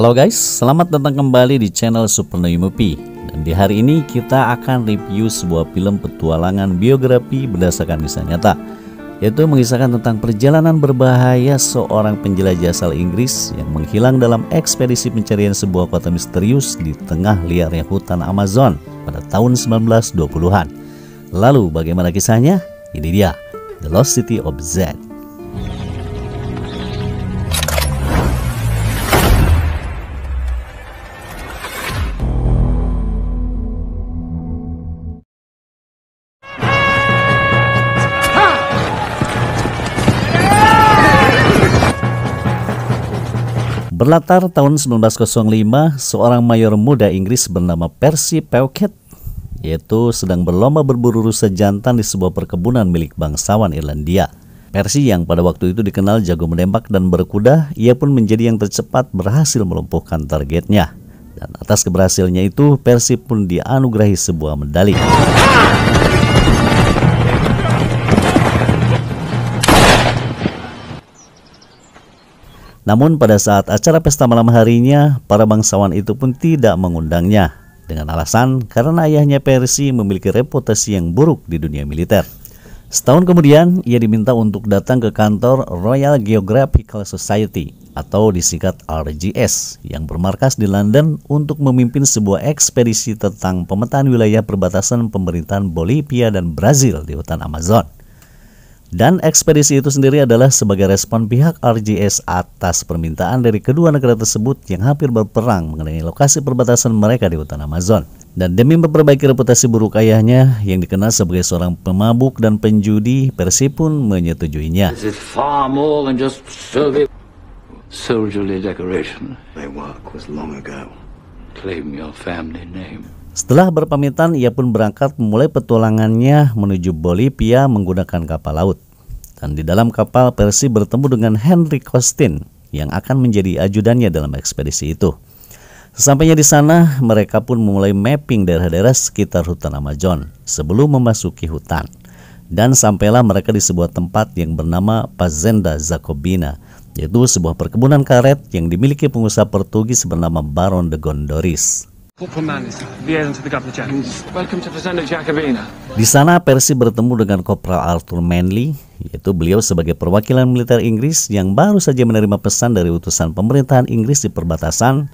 Halo guys, selamat datang kembali di channel Supernoy Movie. Dan di hari ini kita akan review sebuah film petualangan biografi berdasarkan kisah nyata, yaitu mengisahkan tentang perjalanan berbahaya seorang penjelajah asal Inggris yang menghilang dalam ekspedisi pencarian sebuah kota misterius di tengah liarnya hutan Amazon pada tahun 1920-an. Lalu bagaimana kisahnya? Ini dia, The Lost City of Z. Berlatar tahun 1905, seorang mayor muda Inggris bernama Percy Pawcett, yaitu sedang berlomba berburu rusa jantan di sebuah perkebunan milik bangsawan Irlandia. Percy yang pada waktu itu dikenal jago menembak dan berkuda, ia pun menjadi yang tercepat berhasil melumpuhkan targetnya. Dan atas keberhasilannya itu, Percy pun dianugerahi sebuah medali. Namun pada saat acara pesta malam harinya, para bangsawan itu pun tidak mengundangnya dengan alasan karena ayahnya Percy memiliki reputasi yang buruk di dunia militer. Setahun kemudian, ia diminta untuk datang ke kantor Royal Geographical Society atau disingkat RGS yang bermarkas di London untuk memimpin sebuah ekspedisi tentang pemetaan wilayah perbatasan pemerintahan Bolivia dan Brazil di hutan Amazon. Dan ekspedisi itu sendiri adalah sebagai respon pihak RGS atas permintaan dari kedua negara tersebut yang hampir berperang mengenai lokasi perbatasan mereka di hutan Amazon. Dan demi memperbaiki reputasi buruk ayahnya yang dikenal sebagai seorang pemabuk dan penjudi, Percy pun menyetujuinya. This is far more than just soldierly decoration. My work was long ago. Claim your family name. Setelah berpamitan, ia pun berangkat memulai petualangannya menuju Bolivia menggunakan kapal laut. Dan di dalam kapal, Percy bertemu dengan Henry Costin yang akan menjadi ajudannya dalam ekspedisi itu. Sesampainya di sana, mereka pun memulai mapping daerah-daerah sekitar hutan Amazon sebelum memasuki hutan. Dan sampailah mereka di sebuah tempat yang bernama Fazenda Jacobina, yaitu sebuah perkebunan karet yang dimiliki pengusaha Portugis bernama Baron de Gondoris. Di sana Percy bertemu dengan Kopral Arthur Manley, yaitu beliau sebagai perwakilan militer Inggris yang baru saja menerima pesan dari utusan pemerintahan Inggris di perbatasan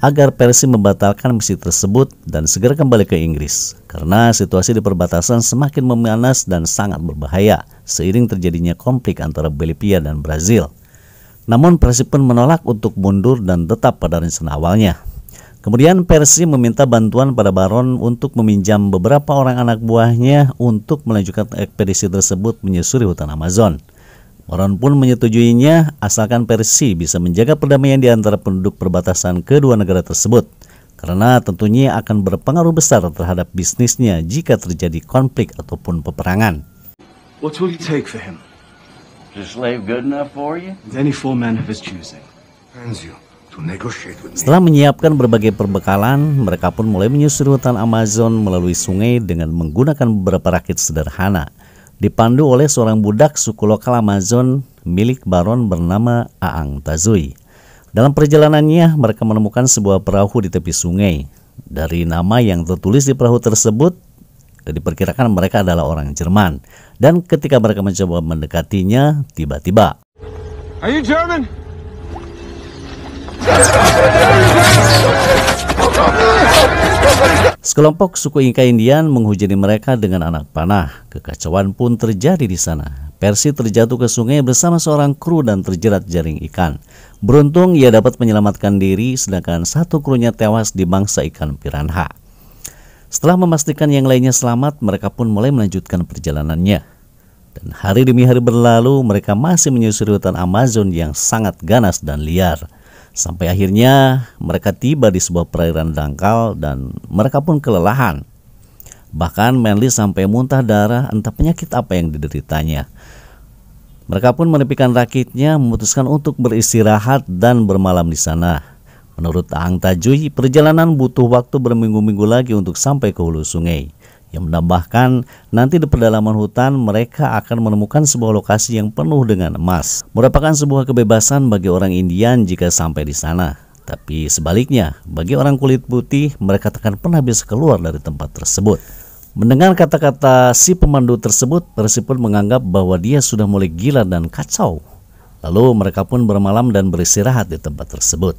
agar Percy membatalkan misi tersebut dan segera kembali ke Inggris karena situasi di perbatasan semakin memanas dan sangat berbahaya seiring terjadinya konflik antara Bolivia dan Brazil. Namun Percy pun menolak untuk mundur dan tetap pada rencana awalnya. Kemudian Percy meminta bantuan pada Baron untuk meminjam beberapa orang anak buahnya untuk melanjutkan ekspedisi tersebut menyusuri hutan Amazon. Baron pun menyetujuinya asalkan Percy bisa menjaga perdamaian di antara penduduk perbatasan kedua negara tersebut, karena tentunya akan berpengaruh besar terhadap bisnisnya jika terjadi konflik ataupun peperangan. What will you take for him? Is a slave good enough for you? Any four men of his choosing. Hands you. Setelah menyiapkan berbagai perbekalan, mereka pun mulai menyusuri hutan Amazon melalui sungai dengan menggunakan beberapa rakit sederhana, dipandu oleh seorang budak suku lokal Amazon milik Baron bernama Aang Tazui. Dalam perjalanannya, mereka menemukan sebuah perahu di tepi sungai. Dari nama yang tertulis di perahu tersebut, diperkirakan mereka adalah orang Jerman. Dan ketika mereka mencoba mendekatinya, tiba-tiba, Are you German? Sekelompok suku Inka Indian menghujani mereka dengan anak panah. Kekacauan pun terjadi di sana. Percy terjatuh ke sungai bersama seorang kru dan terjerat jaring ikan. Beruntung ia dapat menyelamatkan diri, sedangkan satu krunya tewas dimangsa ikan piranha. Setelah memastikan yang lainnya selamat, mereka pun mulai melanjutkan perjalanannya. Dan hari demi hari berlalu, mereka masih menyusuri hutan Amazon yang sangat ganas dan liar. Sampai akhirnya mereka tiba di sebuah perairan dangkal dan mereka pun kelelahan. Bahkan Manley sampai muntah darah, entah penyakit apa yang dideritanya. Mereka pun menepikan rakitnya, memutuskan untuk beristirahat dan bermalam di sana. Menurut Aang Tazui, perjalanan butuh waktu berminggu-minggu lagi untuk sampai ke hulu sungai. yang menambahkan nanti di pedalaman hutan mereka akan menemukan sebuah lokasi yang penuh dengan emas. Merupakan sebuah kebebasan bagi orang Indian jika sampai di sana. Tapi sebaliknya, bagi orang kulit putih, mereka tak akan pernah bisa keluar dari tempat tersebut. Mendengar kata-kata si pemandu tersebut, Percy pun menganggap bahwa dia sudah mulai gila dan kacau. Lalu mereka pun bermalam dan beristirahat di tempat tersebut.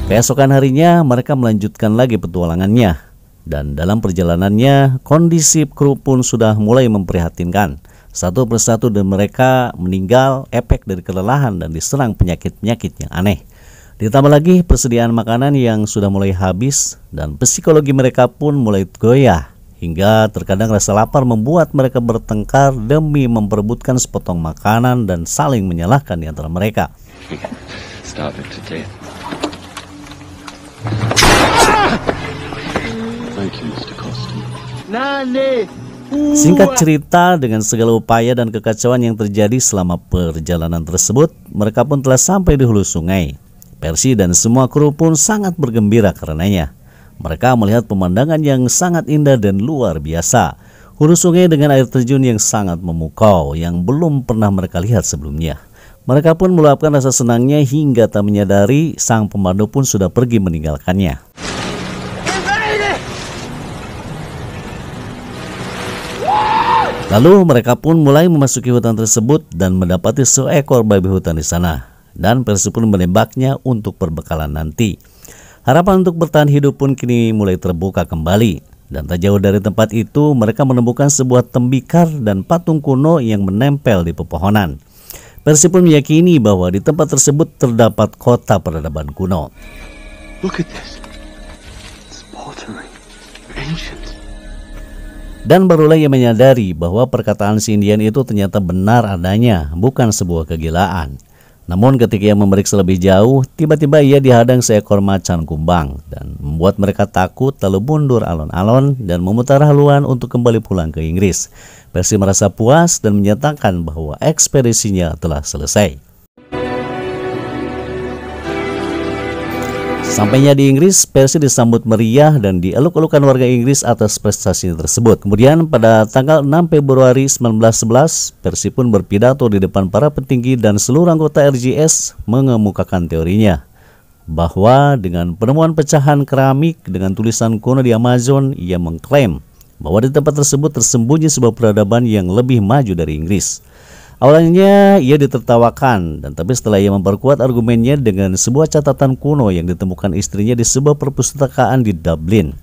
Keesokan harinya mereka melanjutkan lagi petualangannya. Dan dalam perjalanannya, kondisi kru pun sudah mulai memprihatinkan. Satu persatu dari mereka meninggal efek dari kelelahan dan diserang penyakit-penyakit yang aneh. Ditambah lagi persediaan makanan yang sudah mulai habis dan psikologi mereka pun mulai goyah. Hingga terkadang rasa lapar membuat mereka bertengkar demi memperebutkan sepotong makanan dan saling menyalahkan di antara mereka. Singkat cerita, dengan segala upaya dan kekacauan yang terjadi selama perjalanan tersebut, mereka pun telah sampai di hulu sungai. Percy dan semua kru pun sangat bergembira karenanya. Mereka melihat pemandangan yang sangat indah dan luar biasa. Hulu sungai dengan air terjun yang sangat memukau yang belum pernah mereka lihat sebelumnya. Mereka pun meluapkan rasa senangnya hingga tak menyadari sang pemandu pun sudah pergi meninggalkannya. Lalu mereka pun mulai memasuki hutan tersebut dan mendapati seekor babi hutan di sana. Dan Percy pun menembaknya untuk perbekalan nanti. Harapan untuk bertahan hidup pun kini mulai terbuka kembali. Dan tak jauh dari tempat itu mereka menemukan sebuah tembikar dan patung kuno yang menempel di pepohonan. Percy pun meyakini bahwa di tempat tersebut terdapat kota peradaban kuno. Look at this. It's pottery. Ancient. Dan barulah ia menyadari bahwa perkataan si Indian itu ternyata benar adanya, bukan sebuah kegilaan. Namun ketika ia memeriksa lebih jauh, tiba-tiba ia dihadang seekor macan kumbang dan membuat mereka takut lalu mundur alon-alon dan memutar haluan untuk kembali pulang ke Inggris. Percy merasa puas dan menyatakan bahwa ekspedisinya telah selesai. Sampainya di Inggris, Percy disambut meriah dan dieluk-elukan warga Inggris atas prestasi tersebut. Kemudian pada tanggal 6 Februari 1911, Percy pun berpidato di depan para petinggi dan seluruh anggota RGS mengemukakan teorinya bahwa dengan penemuan pecahan keramik dengan tulisan kuno di Amazon, ia mengklaim bahwa di tempat tersebut tersembunyi sebuah peradaban yang lebih maju dari Inggris. Awalnya ia ditertawakan, dan tapi setelah ia memperkuat argumennya dengan sebuah catatan kuno yang ditemukan istrinya di sebuah perpustakaan di Dublin.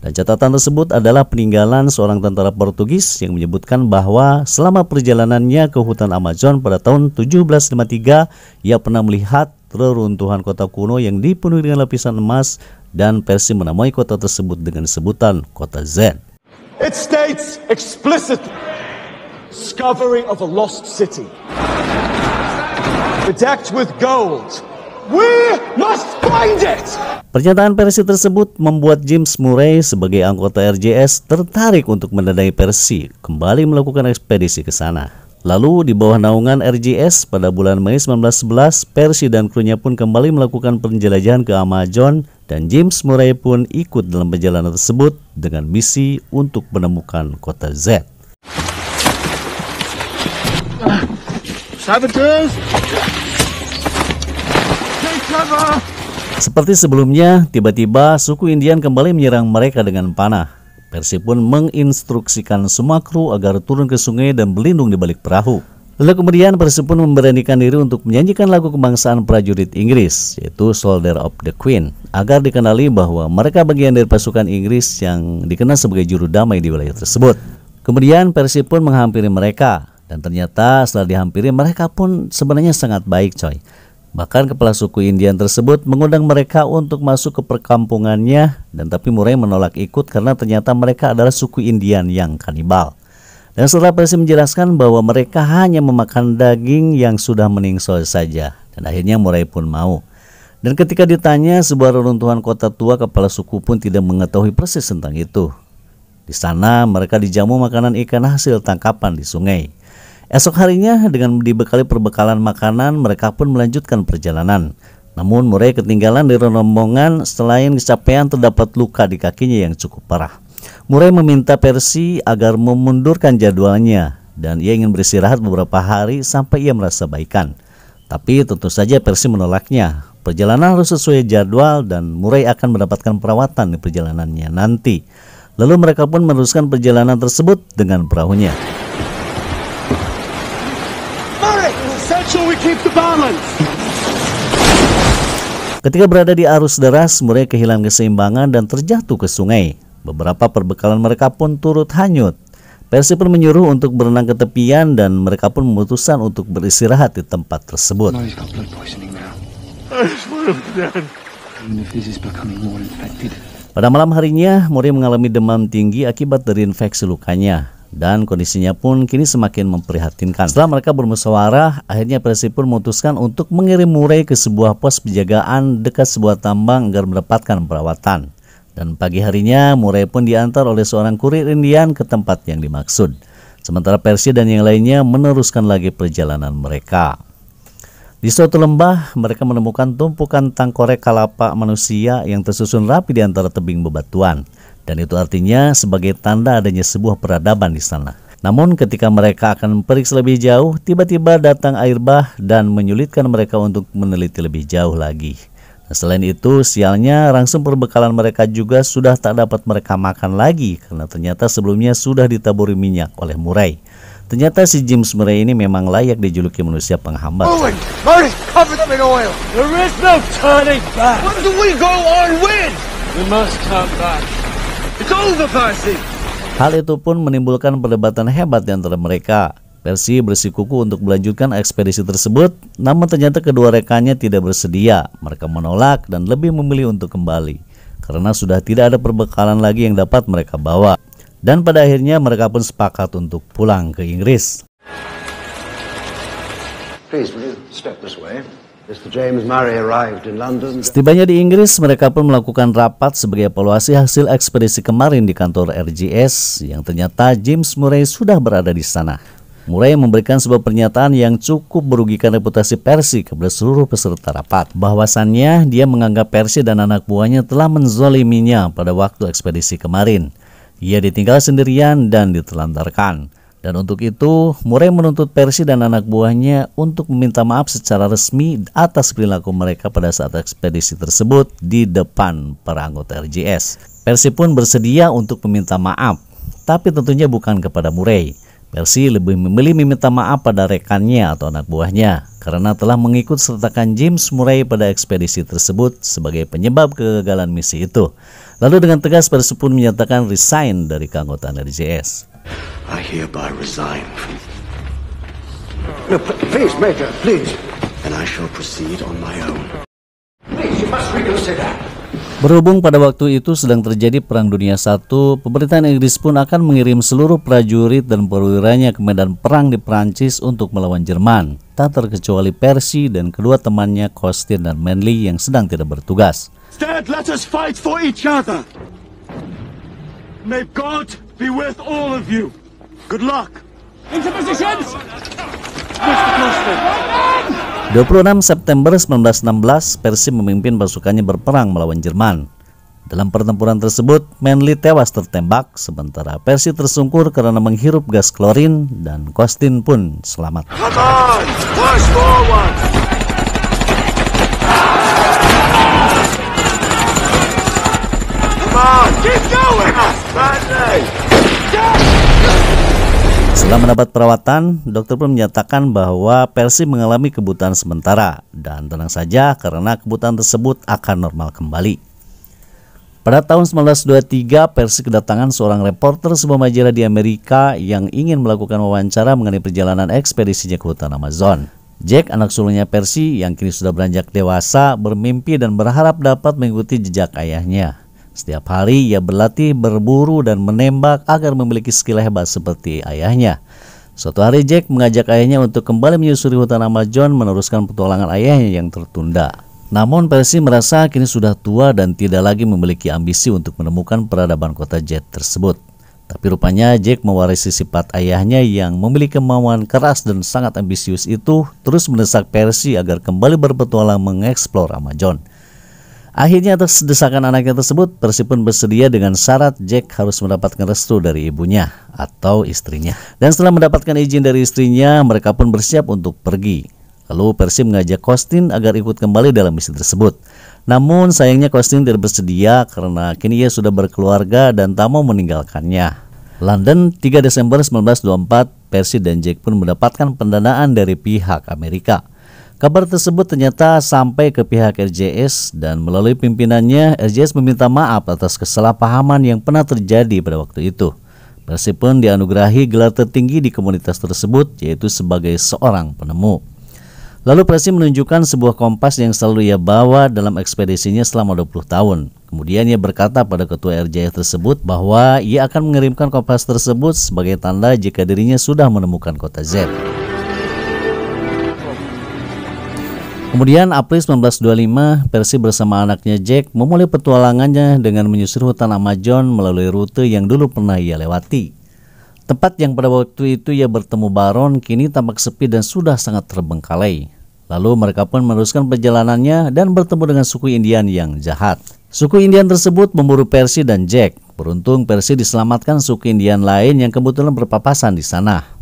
Dan catatan tersebut adalah peninggalan seorang tentara Portugis yang menyebutkan bahwa selama perjalanannya ke hutan Amazon pada tahun 1753, ia pernah melihat reruntuhan kota kuno yang dipenuhi dengan lapisan emas, dan Percy menamai kota tersebut dengan sebutan kota Z. It states explicitly discovery of a lost city, bedecked with gold. We must find it! Pernyataan Percy tersebut membuat James Murray sebagai anggota RGS tertarik untuk mendanai Percy kembali melakukan ekspedisi ke sana. Lalu di bawah naungan RGS pada bulan Mei 1911, Percy dan krunya pun kembali melakukan penjelajahan ke Amazon dan James Murray pun ikut dalam perjalanan tersebut dengan misi untuk menemukan kota Z. Saboteurs! Take cover! Seperti sebelumnya, tiba-tiba suku Indian kembali menyerang mereka dengan panah. Percy pun menginstruksikan semua kru agar turun ke sungai dan berlindung di balik perahu. Lalu kemudian Percy pun memberanikan diri untuk menyanyikan lagu kebangsaan prajurit Inggris, yaitu Soldier of the Queen, agar dikenali bahwa mereka bagian dari pasukan Inggris yang dikenal sebagai juru damai di wilayah tersebut. Kemudian Percy pun menghampiri mereka. Dan ternyata setelah dihampiri mereka pun sebenarnya sangat baik, coy. Bahkan kepala suku Indian tersebut mengundang mereka untuk masuk ke perkampungannya, dan tapi Murray menolak ikut karena ternyata mereka adalah suku Indian yang kanibal. Dan setelah Percy menjelaskan bahwa mereka hanya memakan daging yang sudah meningsoi saja, dan akhirnya Murray pun mau. Dan ketika ditanya sebuah reruntuhan kota tua, kepala suku pun tidak mengetahui persis tentang itu. Di sana mereka dijamu makanan ikan hasil tangkapan di sungai. Esok harinya dengan dibekali perbekalan makanan, mereka pun melanjutkan perjalanan. Namun Murray ketinggalan dari rombongan, selain kecapean terdapat luka di kakinya yang cukup parah. Murray meminta Percy agar memundurkan jadwalnya dan ia ingin beristirahat beberapa hari sampai ia merasa baikan. Tapi tentu saja Percy menolaknya. Perjalanan harus sesuai jadwal dan Murray akan mendapatkan perawatan di perjalanannya nanti. Lalu mereka pun meneruskan perjalanan tersebut dengan perahunya. Murray, make sure we keep the balance. Ketika berada di arus deras, Murray kehilangan keseimbangan dan terjatuh ke sungai. Beberapa perbekalan mereka pun turut hanyut. Percy pun menyuruh untuk berenang ke tepian dan mereka pun memutuskan untuk beristirahat di tempat tersebut. Pada malam harinya, Murray mengalami demam tinggi akibat dari infeksi lukanya dan kondisinya pun kini semakin memprihatinkan. Setelah mereka bermusyawarah, akhirnya Percy pun memutuskan untuk mengirim Murray ke sebuah pos penjagaan dekat sebuah tambang agar mendapatkan perawatan. Dan pagi harinya, Murray pun diantar oleh seorang kurir Indian ke tempat yang dimaksud. Sementara Percy dan yang lainnya meneruskan lagi perjalanan mereka. Di suatu lembah, mereka menemukan tumpukan tangkorek kelapa manusia yang tersusun rapi di antara tebing bebatuan. Dan itu artinya sebagai tanda adanya sebuah peradaban di sana. Namun ketika mereka akan periksa lebih jauh, tiba-tiba datang air bah dan menyulitkan mereka untuk meneliti lebih jauh lagi. Nah, selain itu, sialnya rangsum perbekalan mereka juga sudah tak dapat mereka makan lagi karena ternyata sebelumnya sudah ditaburi minyak oleh Murray. Ternyata si James Murray ini memang layak dijuluki manusia penghambat. Murray, cover them in oil. There is no turning back. When do we go on win? We must turn back. It's over, Percy. Hal itu pun menimbulkan perdebatan hebat di antara mereka. Percy bersikukuh untuk melanjutkan ekspedisi tersebut, namun ternyata kedua rekannya tidak bersedia. Mereka menolak dan lebih memilih untuk kembali, karena sudah tidak ada perbekalan lagi yang dapat mereka bawa. Dan pada akhirnya mereka pun sepakat untuk pulang ke Inggris. Setibanya di Inggris, mereka pun melakukan rapat sebagai evaluasi hasil ekspedisi kemarin di kantor RGS, yang ternyata James Murray sudah berada di sana. Murray memberikan sebuah pernyataan yang cukup merugikan reputasi Percy kepada seluruh peserta rapat. Bahwasannya dia menganggap Percy dan anak buahnya telah menzoliminya pada waktu ekspedisi kemarin. Ia ditinggal sendirian dan ditelantarkan. Dan untuk itu, Murray menuntut Percy dan anak buahnya untuk meminta maaf secara resmi atas perilaku mereka pada saat ekspedisi tersebut di depan para anggota RGS. Percy pun bersedia untuk meminta maaf, tapi tentunya bukan kepada Murray. Percy lebih memilih meminta maaf pada rekannya atau anak buahnya karena telah mengikut sertakan James Murray pada ekspedisi tersebut sebagai penyebab kegagalan misi itu. Lalu dengan tegas Percy pun menyatakan resign dari keanggotaan RGS. I hereby resign from... No, please, Major, please. And I shall proceed on my own. Please, you must reconsider. Berhubung pada waktu itu sedang terjadi Perang Dunia I, pemerintahan Inggris pun akan mengirim seluruh prajurit dan perwiranya ke medan perang di Prancis untuk melawan Jerman, tak terkecuali Percy dan kedua temannya Costin dan Manley yang sedang tidak bertugas. Instead, let us fight for each other. May God be with all of you. Good luck. Into positions. Mr. Costin. 26 September 1916, Percy memimpin pasukannya berperang melawan Jerman. Dalam pertempuran tersebut, Manley tewas tertembak, sementara Percy tersungkur karena menghirup gas klorin dan Costin pun selamat. Come on, push forward. Come on, keep going. Manley. Setelah mendapat perawatan, dokter pun menyatakan bahwa Percy mengalami kebutaan sementara dan tenang saja karena kebutaan tersebut akan normal kembali. Pada tahun 1923, Percy kedatangan seorang reporter sebuah majalah di Amerika yang ingin melakukan wawancara mengenai perjalanan ekspedisinya ke hutan Amazon. Jack, anak sulungnya Percy yang kini sudah beranjak dewasa, bermimpi dan berharap dapat mengikuti jejak ayahnya. Setiap hari ia berlatih berburu dan menembak agar memiliki skill hebat seperti ayahnya. Suatu hari Jack mengajak ayahnya untuk kembali menyusuri hutan Amazon meneruskan petualangan ayahnya yang tertunda. Namun Percy merasa kini sudah tua dan tidak lagi memiliki ambisi untuk menemukan peradaban kota Jet tersebut. Tapi rupanya Jack mewarisi sifat ayahnya yang memiliki kemauan keras dan sangat ambisius itu terus mendesak Percy agar kembali berpetualang mengeksplor Amazon. Akhirnya atas desakan anaknya tersebut, Percy pun bersedia dengan syarat Jack harus mendapatkan restu dari ibunya atau istrinya. Dan setelah mendapatkan izin dari istrinya, mereka pun bersiap untuk pergi. Lalu Percy mengajak Costin agar ikut kembali dalam misi tersebut. Namun sayangnya Costin tidak bersedia karena kini ia sudah berkeluarga dan tak mau meninggalkannya. London, 3 Desember 1924, Percy dan Jack pun mendapatkan pendanaan dari pihak Amerika. Kabar tersebut ternyata sampai ke pihak RJS dan melalui pimpinannya, RJS meminta maaf atas kesalahpahaman yang pernah terjadi pada waktu itu. Percy pun dianugerahi gelar tertinggi di komunitas tersebut, yaitu sebagai seorang penemu. Lalu Percy menunjukkan sebuah kompas yang selalu ia bawa dalam ekspedisinya selama 20 tahun. Kemudian ia berkata pada ketua RJS tersebut bahwa ia akan mengirimkan kompas tersebut sebagai tanda jika dirinya sudah menemukan kota Z. Kemudian April 1925, Percy bersama anaknya Jack memulai petualangannya dengan menyusuri hutan Amazon melalui rute yang dulu pernah ia lewati. Tempat yang pada waktu itu ia bertemu Baron kini tampak sepi dan sudah sangat terbengkalai. Lalu mereka pun meneruskan perjalanannya dan bertemu dengan suku Indian yang jahat. Suku Indian tersebut memburu Percy dan Jack. Beruntung Percy diselamatkan suku Indian lain yang kebetulan berpapasan di sana.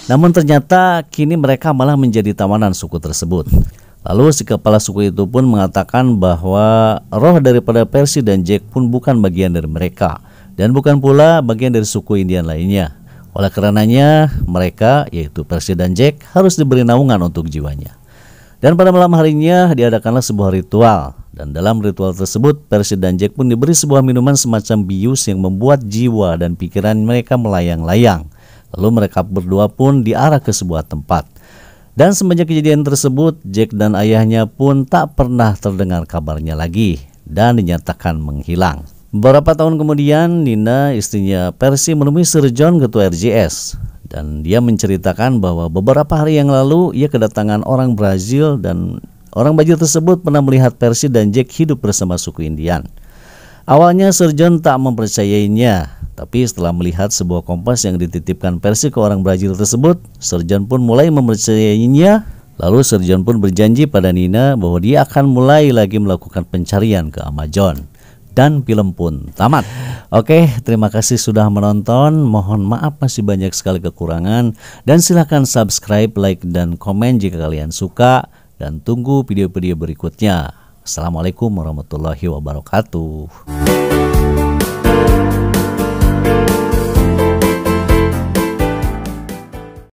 Namun ternyata kini mereka malah menjadi tawanan suku tersebut. Lalu si kepala suku itu pun mengatakan bahwa roh daripada Percy dan Jack pun bukan bagian dari mereka dan bukan pula bagian dari suku Indian lainnya. Oleh karenanya mereka, yaitu Percy dan Jack, harus diberi naungan untuk jiwanya. Dan pada malam harinya diadakanlah sebuah ritual. Dan dalam ritual tersebut Percy dan Jack pun diberi sebuah minuman semacam bius yang membuat jiwa dan pikiran mereka melayang-layang. Lalu mereka berdua pun diarah ke sebuah tempat. Dan semenjak kejadian tersebut, Jack dan ayahnya pun tak pernah terdengar kabarnya lagi dan dinyatakan menghilang. Beberapa tahun kemudian, Nina, istrinya Percy, menemui Sir John, ketua RJS. Dan dia menceritakan bahwa beberapa hari yang lalu ia kedatangan orang Brazil dan orang Brazil tersebut pernah melihat Percy dan Jack hidup bersama suku Indian. Awalnya Sir John tak mempercayainya, tapi setelah melihat sebuah kompas yang dititipkan Percy ke orang Brazil tersebut, Sir John pun mulai mempercayainya. Lalu Sir John pun berjanji pada Nina bahwa dia akan mulai lagi melakukan pencarian ke Amazon. Dan film pun tamat. Oke, terima kasih sudah menonton. Mohon maaf masih banyak sekali kekurangan. Dan silahkan subscribe, like, dan komen jika kalian suka. Dan tunggu video-video berikutnya. Assalamualaikum warahmatullahi wabarakatuh.